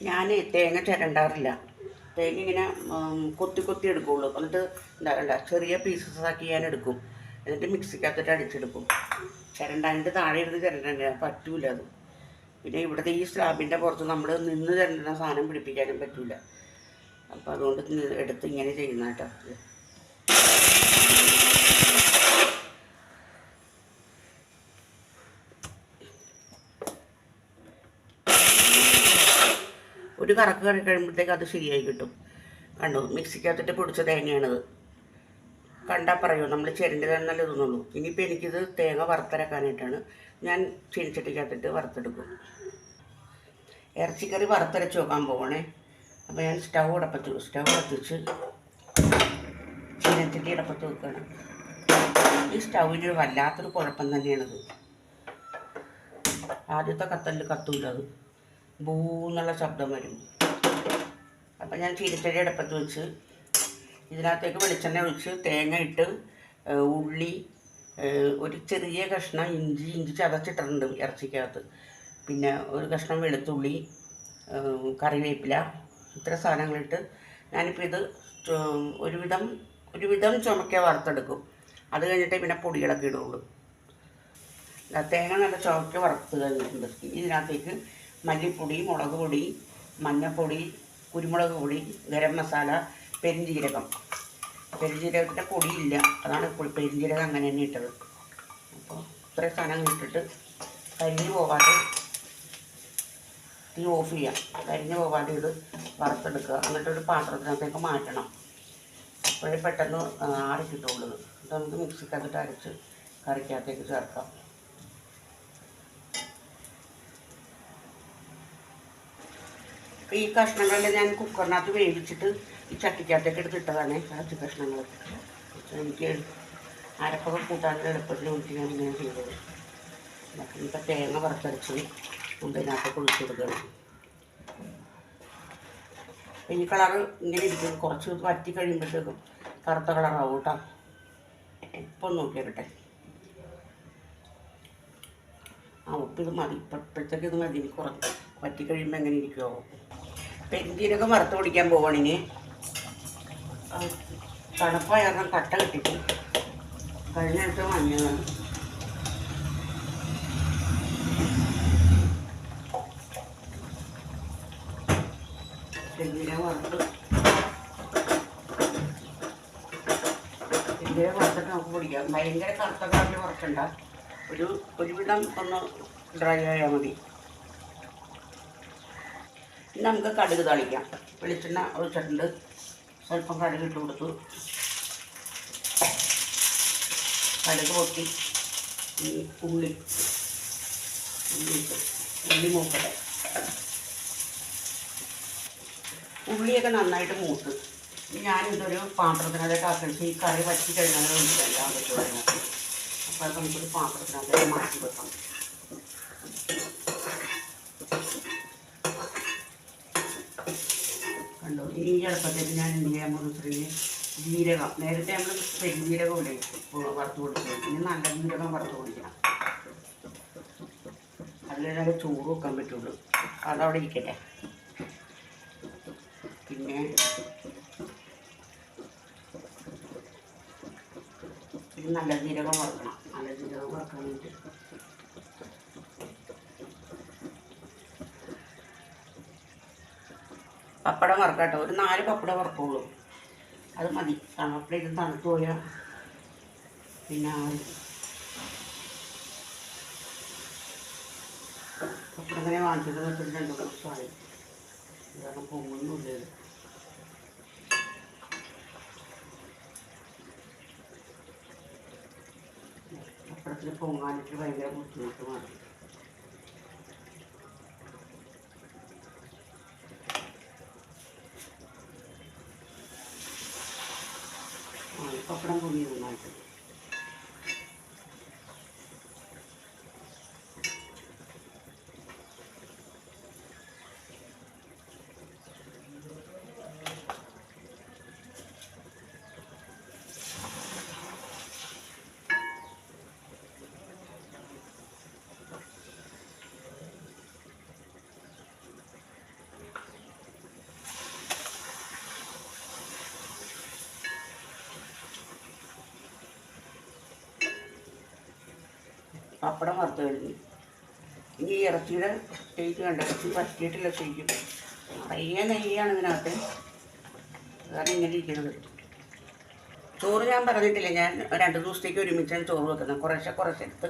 ഞാൻ തേങ്ങ ചിരണ്ടാറില്ല. തേങ്ങ ഇങ്ങനെ കൊത്തി കൊത്തി എടുക്കുകയുള്ളൂ. എന്നിട്ട് എന്താ ചെറിയ പീസസ് ആക്കി ഞാൻ എടുക്കും. എന്നിട്ട് മിക്സിക്കകത്തിട്ട് അടിച്ചെടുക്കും. ചിരണ്ടാൻ്റെ താഴെ ഇരുന്ന് ചിരണ്ടണ്ട പറ്റൂല അത്. പിന്നെ ഇവിടുത്തെ ഈ സ്ലാബിൻ്റെ പുറത്ത് നമ്മൾ നിന്ന് ചിരണ്ടുന്ന സാധനം പിടിപ്പിക്കാനും പറ്റൂല. അപ്പോൾ അതുകൊണ്ട് എടുത്ത് ഇങ്ങനെ ചെയ്യുന്ന കേട്ടോ. ഒരു കറക്ക് കറി കഴിയുമ്പോഴത്തേക്ക് അത് ശരിയായി കിട്ടും. കണ്ടു, മിക്സിക്കകത്തിട്ട് പൊടിച്ച തേങ്ങയാണിത്. കണ്ടാൽ പറയുമോ നമ്മൾ ചിരണ്ടിയതെന്നല്ലേ തോന്നുള്ളൂ. ഇനിയിപ്പോൾ എനിക്കിത് തേങ്ങ വറുത്തരക്കാനായിട്ടാണ്. ഞാൻ ചീനിച്ചട്ടിക്കകത്തിട്ട് വറുത്തെടുക്കും. ഇറച്ചിക്കറി വറുത്തരച്ച് വെക്കാൻ പോകണേ. അപ്പോൾ ഞാൻ സ്റ്റൗ കത്തിച്ച് ചീനച്ചട്ടി അടപ്പത്ത് വെക്കുകയാണ്. ഈ സ്റ്റൗവിന് വല്ലാത്തൊരു കുഴപ്പം തന്നെയാണിത്. ആദ്യത്തെ കത്തലിൽ കത്തൂല, അത് ബൂന്നുള്ള ശബ്ദം വരും. അപ്പം ഞാൻ ചീനച്ചട്ടി അടപ്പത്ത് വെച്ച് ഇതിനകത്തേക്ക് വെളിച്ചെണ്ണ ഒഴിച്ച് തേങ്ങ ഇട്ട് ഉള്ളി, ഒരു ചെറിയ കഷ്ണം ഇഞ്ചി ചതച്ചിട്ടിട്ടുണ്ട് ഇറച്ചിക്കകത്ത്, പിന്നെ ഒരു കഷ്ണം വെളുത്തുള്ളി, കറിവേപ്പില, ഇത്ര സാധനങ്ങളിട്ട് ഞാനിപ്പോൾ ഇത് ഒരുവിധം ചുമക്ക വറുത്തെടുക്കും. അത് കഴിഞ്ഞിട്ട് പിന്നെ പൊടികളൊക്കെ ഇടുള്ളൂ. തേങ്ങ നല്ല ചുമക്ക വറുത്ത് കഴിഞ്ഞിട്ടുണ്ട്. ഇതിനകത്തേക്ക് മല്ലിപ്പൊടി, മുളക് പൊടി, മഞ്ഞൾപ്പൊടി, കുരുമുളക് പൊടി, ഗരം മസാല, പെരിഞ്ജീരകത്തിൻ്റെ പൊടിയില്ല, അതാണ് പെരിഞ്ജീരകം അങ്ങനെ തന്നെ ഇട്ടത്. അപ്പോൾ ഇത്രയും സാധനം ഇട്ടിട്ട് കരിഞ്ഞു പോകാതെ തീ ഓഫ് ചെയ്യാം. കരിഞ്ഞു പോകാതെ ഇത് വറുത്തെടുക്കുക. എന്നിട്ടൊരു പാത്രത്തിനകത്തേക്ക് മാറ്റണം. അപ്പോഴേ പെട്ടെന്ന് ആറി കിട്ടുള്ളൂ. ഇത് നമുക്ക് മിക്സിക്കകത്തിട്ട് അരച്ച് കറിക്കകത്തേക്ക് ചേർക്കാം. ഈ കഷ്ണങ്ങളെല്ലാം ഞാൻ കുക്കറിനകത്ത് വേവിച്ചിട്ട് ഈ ചട്ടിക്കകത്തേക്ക് എടുത്തിട്ടതാണ് ഇറച്ചി കഷ്ണങ്ങളൊക്കെ. എനിക്ക് അരപ്പൊക്കെ കൂട്ടാൻ എളുപ്പത്തിൽ ഒഴിച്ച് ഞാൻ ഇങ്ങനെ ചെയ്തത്. ഇപ്പം തേങ്ങ വറുത്തരച്ച് ഇതിനകത്ത് ഒഴിച്ച് കൊടുക്കണം. ഈ കളറ് ഇങ്ങനെ ഇരിക്കും. കുറച്ച് വറ്റി കഴിയുമ്പോഴത്തേക്കും കറുത്ത കളറാവും കേട്ടോ. ഇപ്പം നോക്കിയാട്ടെ. ഉപ്പിത് മതി. ഇപ്പോഴത്തേക്ക് ഇത് മതി. ഇനി കുറച്ച് വറ്റി കഴിയുമ്പോൾ എങ്ങനെ ഇരിക്കുമോ. പെരിഞ്ജീരകം വറുത്ത് പിടിക്കാൻ പോകണിനി. തണുപ്പായ കാരണം കട്ട കെട്ടിട്ട് കഴിഞ്ഞിട്ട് മഞ്ഞതാണ്. പെരിഞ്ജീരകം വറുത്തിട്ട് നമുക്ക് പിടിക്കാം. ഭയങ്കര കറുത്ത കളറിൽ വറുക്കണ്ട, ഒരുവിധം ഒന്ന് ഡ്രൈ ആയാൽ മതി. ഇനി നമുക്ക് കടുക് തളിക്കാം. വെളിച്ചെണ്ണ ഒഴിച്ചിട്ടുണ്ട്. സ്വല്പം കടുക് ഇട്ട് കൊടുത്തു. കടുക് പൊട്ടി ഉള്ളി മൂക്കട്ടെ. ഉള്ളിയൊക്കെ നന്നായിട്ട് മൂത്ത് ഞാനിതൊരു പാത്രത്തിനകത്തേക്ക് ആക്കി ഈ കറി വറ്റി കഴിഞ്ഞാൽ എല്ലാം പറ്റുമായിരുന്നു. അപ്പോൾ അത് നമുക്കൊരു പാത്രത്തിനകത്തേക്ക് മാറ്റി വെക്കാം. കണ്ടോ, ഈ എളുപ്പത്തേക്ക് ഞാൻ എന്ത് ചെയ്യാൻ പോകുന്ന ജീരകം. നേരത്തെ നമ്മൾ പെരുംജീരകം ഇല്ലേ വറുത്ത് കൊടുക്കുക. ഇനി നല്ല ജീരകം വറുത്ത് കൊടുക്കണം. അതിലൊരു ചോറ് വെക്കാൻ പറ്റുള്ളൂ. അതവിടെ ഇരിക്കട്ടെ. പിന്നെ ഇത് നല്ല ജീരകം വറുക്കണം. നല്ല ജീരകം വറുക്കാൻ വേണ്ടി പപ്പടം വറുക്കട്ടോ. ഒരു 4 പപ്പടം വറുക്കുള്ളൂ, അത് മതി. തണുപ്പിൽ ഇത് തണുത്ത് പോയാൽ പിന്നെ പപ്പടം അങ്ങനെ വാങ്ങിച്ചിട്ട് വെച്ചിട്ട് 2 ദിവസമായി. ഇതൊക്കെ പൊങ്ങുന്നില്ല. പപ്പടത്തിൽ പൊങ്ങാനിട്ട് ഭയങ്കര ബുദ്ധിമുട്ട് മാറി. പപ്പടം പൊങ്ങി നന്നായിട്ട്. പപ്പടം വറുത്ത് കഴിഞ്ഞു. ഇനി ഇറച്ചിയുടെ ടേസ്റ്റ് കണ്ട, ഇറച്ചി പറ്റിയിട്ടില്ല ശരിക്കും. നിറയെ നെയ്യാണ് ഇതിനകത്ത്, അതാണ് ഇങ്ങനെ ഇരിക്കുന്നത്. ചോറ് ഞാൻ പറഞ്ഞിട്ടില്ല, ഞാൻ 2 ദിവസത്തേക്ക് ഒരുമിച്ചാണ് ചോറ് വെക്കുന്നത്. കുറച്ചെടുത്ത്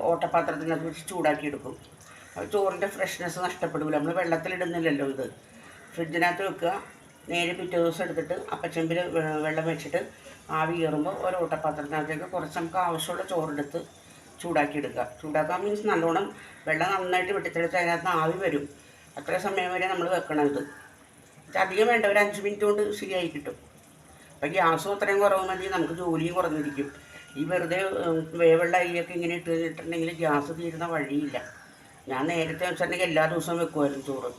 ഓട്ടപാത്രത്തിനകത്ത് വെച്ച് ചൂടാക്കി എടുക്കും. അപ്പോൾ ചോറിൻ്റെ ഫ്രഷ്നെസ് നഷ്ടപ്പെടില്ല. നമ്മൾ വെള്ളത്തിലിടുന്നില്ലല്ലോ ഇത്. ഫ്രിഡ്ജിനകത്ത് വെക്കുക. നേരെ പിറ്റേ ദിവസം എടുത്തിട്ട് അപ്പച്ചെമ്പിൽ വെള്ളം വെച്ചിട്ട് ആവി കയറുമ്പോൾ ഒരു ഓട്ടപാത്രത്തിനകത്തേക്ക് കുറച്ച് നമുക്ക് ആവശ്യമുള്ള ചോറെടുത്ത് ചൂടാക്കി എടുക്കുക. ചൂടാക്കാൻ മീൻസ് നല്ലോണം വെള്ളം നന്നായിട്ട് വെട്ടിത്തെടുത്ത് അതിനകത്ത് ആവി വരും. അത്ര സമയം വരെ നമ്മൾ വെക്കണം. ഇത് അധികം വേണ്ട, ഒരു 5 മിനിറ്റ് കൊണ്ട് ശരിയായി കിട്ടും. അപ്പോൾ ഗ്യാസും അത്രയും കുറവ് മതി, നമുക്ക് ജോലിയും കുറഞ്ഞിരിക്കും. ഈ വെറുതെ വേവുള്ള അരിയൊക്കെ ഇങ്ങനെ ഇട്ടിട്ടുണ്ടെങ്കിൽ ഗ്യാസ് തീരുന്ന വഴിയില്ല. ഞാൻ നേരത്തെ വെച്ചിട്ടുണ്ടെങ്കിൽ എല്ലാ ദിവസവും വെക്കുമായിരുന്നു ചോറ്.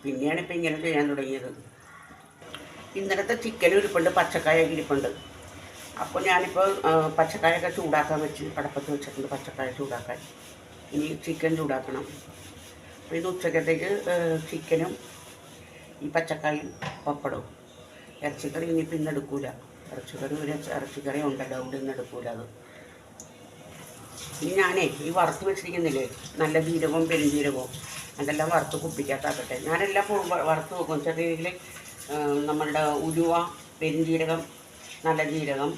പിന്നെയാണ് ഇപ്പോൾ ഇങ്ങനെ ചെയ്യാൻ തുടങ്ങിയത്. ഇന്നലത്തെ ചിക്കൻ ഇരിപ്പുണ്ട്, പച്ചക്കായ ഇരിപ്പുണ്ട്. അപ്പോൾ ഞാനിപ്പോൾ പച്ചക്കായൊക്കെ ചൂടാക്കാൻ വെച്ച് അടപ്പത്ത് വെച്ചിട്ടുണ്ട്. പച്ചക്കായ ചൂടാക്കാൻ ഇനി ചിക്കൻ ചൂടാക്കണം. അപ്പോൾ ഇത് ഉച്ചക്കത്തേക്ക് ചിക്കനും ഈ പച്ചക്കായും പപ്പടവും. ഇറച്ചിക്കറി ഇനിയിപ്പോൾ ഇന്ന് എടുക്കൂല. ഇറച്ചിക്കറി ഉണ്ടല്ലോ, അതുകൊണ്ട് ഇന്ന് എടുക്കൂല. അത് ഇനി ഞാനേ ഈ വറുത്ത് വെച്ചിരിക്കുന്നില്ലേ, നല്ല ജീരകവും പെരുംജീരകവും അതെല്ലാം വറുത്ത് കുപ്പിക്കകത്താക്കട്ടെ. ഞാനെല്ലാം വറുത്ത് വെക്കും. ചെറിയ രീതിയിൽ നമ്മളുടെ ഉലുവ, പെരുംജീരകം, നല്ല ജീരകം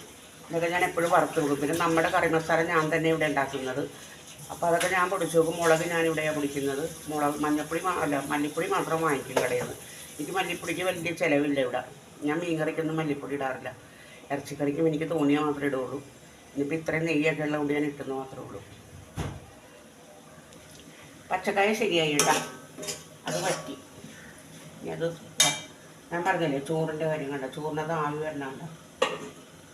ഇതൊക്കെ ഞാൻ എപ്പോഴും വറുത്ത് വെക്കും. പിന്നെ നമ്മുടെ കറി മസാല ഞാൻ തന്നെ ഇവിടെ ഉണ്ടാക്കുന്നത്. അപ്പോൾ അതൊക്കെ ഞാൻ പൊടിച്ച് വെക്കും. മുളക് ഞാനിവിടെയാണ് പൊടിക്കുന്നത്. മഞ്ഞൾപ്പൊടി മല്ലിപ്പൊടി മാത്രം വാങ്ങിക്കും കടയിൽ നിന്ന്. എനിക്ക് മല്ലിപ്പൊടിക്ക് വലിയ ചിലവില്ല ഇവിടെ. ഞാൻ മീൻകറിക്കൊന്നും മല്ലിപ്പൊടി ഇടാറില്ല. ഇറച്ചിക്കറിക്കും എനിക്ക് തോന്നിയാൽ മാത്രമേ ഇടുകയുള്ളൂ. ഇനിയിപ്പോൾ ഇത്രയും നെയ്യൊക്കെ ഉള്ളതുകൊണ്ട് ഞാൻ ഇട്ടെന്ന് മാത്രമേ ഉള്ളൂ. പച്ചക്കായ ശരിയായി ഇട്ടാ, അത് പറ്റി. ഇനി അത് ഞാൻ പറഞ്ഞില്ലേ ചോറിൻ്റെ കാര്യം കണ്ട, ചോറിനത് ആവി വരണമുണ്ട്.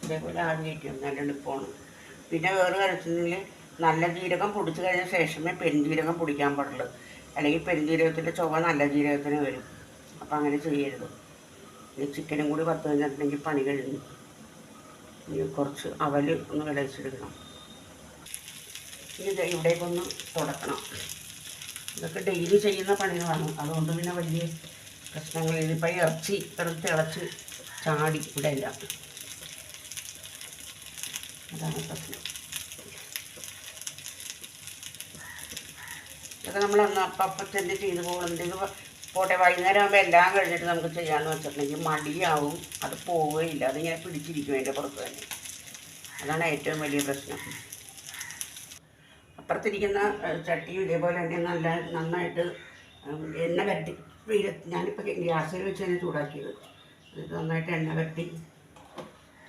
ഇതേപോലെ ആവി കയറ്റും, നല്ല എളുപ്പമാണ്. പിന്നെ വേറെ കാര്യത്തിനെങ്കിൽ നല്ല ജീരകം പൊടിച്ച് കഴിഞ്ഞ ശേഷമേ പെരുംജീരകം പൊടിക്കാൻ പാടുള്ളൂ. അല്ലെങ്കിൽ പെരുംജീരകത്തിൻ്റെ ചുവ നല്ല ജീരകത്തിന് വരും. അപ്പോൾ അങ്ങനെ ചെയ്യരുത്. ഇനി ചിക്കനും കൂടി വറുത്ത് കഴിഞ്ഞിട്ടുണ്ടെങ്കിൽ പണി കഴിഞ്ഞു. ഇനി കുറച്ച് അവൽ ഒന്ന് വിളയിച്ചെടുക്കണം. ഇനി ഇവിടേക്കൊന്ന് തുടക്കണം. ഇതൊക്കെ ഡെയിലി ചെയ്യുന്ന പണികളാണ്, അതുകൊണ്ട് പിന്നെ വലിയ പ്രശ്നങ്ങൾ. ഇതിപ്പോൾ ഇറച്ചി തിളച്ച് ചാടി ഇവിടെ ഇല്ല, അതാണ് പ്രശ്നം. ഇതൊക്കെ നമ്മൾ അപ്പം തന്നെ ചെയ്ത് പോകുന്നുണ്ട്. പോട്ടെ, വൈകുന്നേരം ആകുമ്പോൾ എല്ലാം കഴിഞ്ഞിട്ട് നമുക്ക് ചെയ്യാമെന്ന് വെച്ചിട്ടുണ്ടെങ്കിൽ മടിയാവും, അത് പോവുകയില്ല. അതിങ്ങനെ പിടിച്ചിരിക്കും അതിൻ്റെ പുറത്ത് തന്നെ. അതാണ് ഏറ്റവും വലിയ പ്രശ്നം. അപ്പുറത്തിരിക്കുന്ന ചട്ടിയും ഇതേപോലെ തന്നെ നന്നായിട്ട് എണ്ണ വരട്ടി ഞാനിപ്പോൾ ഗ്യാസിൽ വെച്ച് തന്നെ ചൂടാക്കിയത്. ഇത് നന്നായിട്ട് എണ്ണ വരട്ടി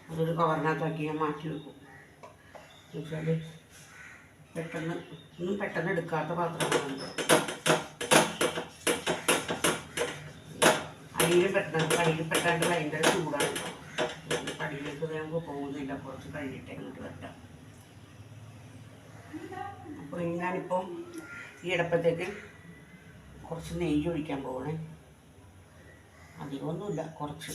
അതൊരു കവറിനകത്താക്കി ഞാൻ മാറ്റി വെക്കും. എന്നുവെച്ചാൽ പെട്ടെന്ന് എടുക്കാത്ത പാത്രങ്ങളുണ്ട്. അടിയിൽ പെട്ടാണ്ട് ഭയങ്കര ചൂടാണ്. അടിയിലേക്ക് നമുക്ക് പോകുന്നില്ല, കുറച്ച് കഴിഞ്ഞിട്ട് അങ്ങോട്ട് വെട്ടാം. അപ്പോൾ ഞാനിപ്പോൾ ഈ അടപ്പത്തേക്ക് കുറച്ച് നെയ്യ് ഒഴിക്കാൻ പോകണേ. അധികമൊന്നുമില്ല, കുറച്ച്.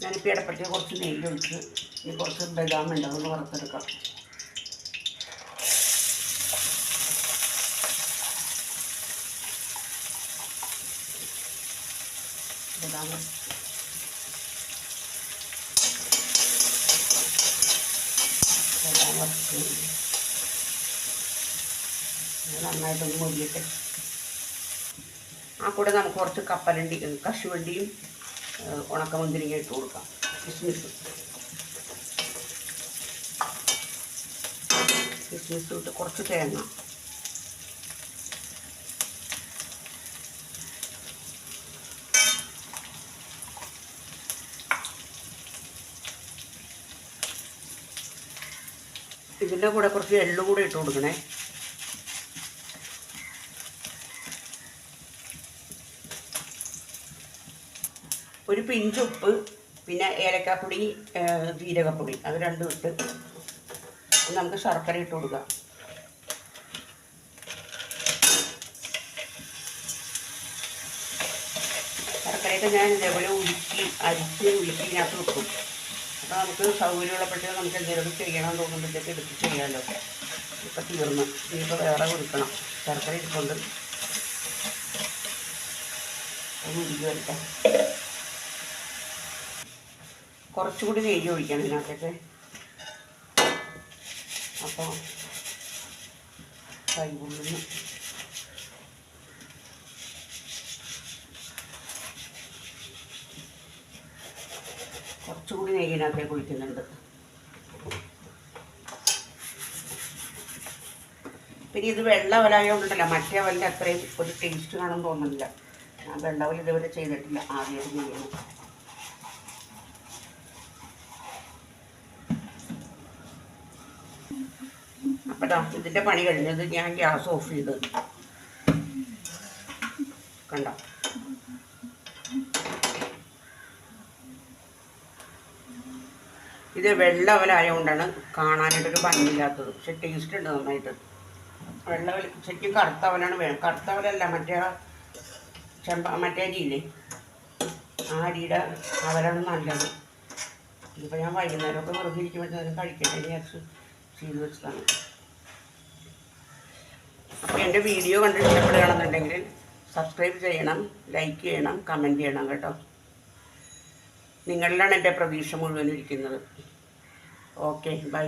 ഞാനിപ്പോൾ ഈ അടപ്പത്തേക്ക് കുറച്ച് നെയ്യ് ഒഴിച്ച് ഇനി കുറച്ച് ബദാം ഉണ്ട്, അതൊന്ന് വറുത്തെടുക്കാം. ബദാം വറുത്ത് നന്നായിട്ടൊന്ന് മൊരിയട്ടെ. ആ കൂടെ നമുക്ക് കുറച്ച് കശുവണ്ടിയും ഉണക്കമുന്തിരിങ്ങ ഇട്ട് കൊടുക്കാം. കിസ്മിസ് ഇട്ട് കുറച്ച് തേങ്ങ. ഇതിൻ്റെ കൂടെ കുറച്ച് എള്ളു കൂടെ ഇട്ട് കൊടുക്കണേ. ഒരു പിഞ്ചുപ്പ്, പിന്നെ ഏലക്കാപ്പൊടി, ജീരകപ്പൊടി, അത് രണ്ടും ഇട്ട് നമുക്ക് ശർക്കര ഇട്ട് കൊടുക്കാം. ശർക്കരയൊക്കെ ഞാൻ ഇതേപോലെ അരിച്ച് ഉരുക്കിനകത്ത് വെക്കും. അപ്പോൾ നമുക്ക് സൗകര്യമുള്ളപ്പോഴത്തേക്ക് നമുക്ക് എന്തെങ്കിലും ചെയ്യണം തോന്നുമ്പോഴത്തേക്ക് എടുത്ത് ചെയ്യാമല്ലോ. ഇപ്പം തീർന്നു, ഇനിയിപ്പോൾ വേറെ കൊടുക്കണം. ശർക്കര ഇരിപ്പുണ്ട്. ഉരുകി വരട്ടെ. കുറച്ചുകൂടി നെയ്യ് ഒഴിക്കണം ഇതിനകത്തേക്ക്. അപ്പോൾ കൈകൊള്ളുന്നു. കുറച്ചുകൂടി നെയ്യിനകത്തേക്ക് ഒഴിക്കുന്നുണ്ട്. പിന്നെ ഇത് വെള്ളവലായതുകൊണ്ടല്ല, മറ്റേ അവലിൻ്റെ അത്രയും ഒരു ടേസ്റ്റ് കാണുമെന്ന് തോന്നുന്നില്ല. ഞാൻ വെള്ളവൽ ഇതുവരെ ചെയ്തിട്ടില്ല, ആദ്യമായിട്ട് ചെയ്യണം. അപ്പം ഇതിൻ്റെ പണി കഴിഞ്ഞത് ഞാൻ ഗ്യാസ് ഓഫ് ചെയ്ത് കണ്ടോ. ഇത് വെള്ളവലായതുകൊണ്ടാണ് കാണാനായിട്ടൊരു ഭംഗിയില്ലാത്തത്. പക്ഷെ ടേസ്റ്റ് ഉണ്ട് നന്നായിട്ട്. വെള്ളവൽ ശരിക്കും കറുത്തവലാണ് വേണം. കറുത്തവലല്ല, മറ്റേ അരിയില്ലേ, ആ അരിയുടെ അവലാണ് നല്ലത്. ഇതിപ്പോൾ ഞാൻ വൈകുന്നേരമൊക്കെ വെറുതെ ഇരിക്കുമ്പോഴത്തേക്കും കഴിക്കട്ടെ വിചാരിച്ച് ചെയ്ത് വെച്ചതാണ്. അപ്പോൾ എൻ്റെ വീഡിയോ കണ്ടിട്ട് ഇഷ്ടപ്പെടുകയാണെന്നുണ്ടെങ്കിൽ സബ്സ്ക്രൈബ് ചെയ്യണം, ലൈക്ക് ചെയ്യണം, കമൻറ്റ് ചെയ്യണം കേട്ടോ. നിങ്ങളിലാണ് എൻ്റെ പ്രതീക്ഷ മുഴുവൻ ഇരിക്കുന്നത്. Okay, by.